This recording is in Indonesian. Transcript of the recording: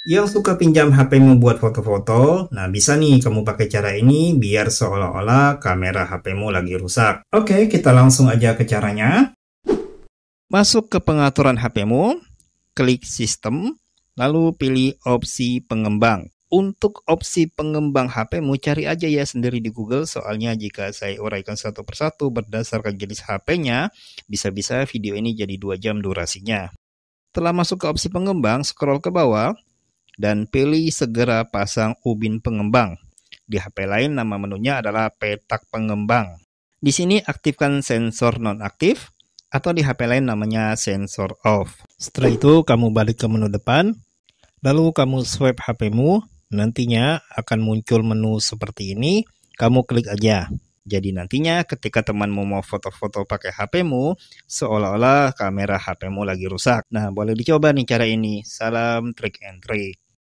Yang suka pinjam HP-mu buat foto-foto, nah bisa nih kamu pakai cara ini biar seolah-olah kamera HP-mu lagi rusak. Oke, kita langsung aja ke caranya. Masuk ke pengaturan HP-mu, klik sistem, lalu pilih opsi pengembang. Untuk opsi pengembang HP-mu cari aja ya sendiri di Google, soalnya jika saya uraikan satu persatu berdasarkan jenis HP-nya, bisa-bisa video ini jadi 2 jam durasinya. Setelah masuk ke opsi pengembang, scroll ke bawah, dan pilih segera pasang ubin pengembang. Di HP lain nama menunya adalah petak pengembang. Di sini aktifkan sensor nonaktif, atau di HP lain namanya sensor off. Setelah itu kamu balik ke menu depan, lalu kamu swipe HP-mu, nantinya akan muncul menu seperti ini, kamu klik aja. Jadi nantinya ketika temanmu mau foto-foto pakai HP-mu, seolah-olah kamera HP-mu lagi rusak. Nah, boleh dicoba nih cara ini. Salam trik and trick.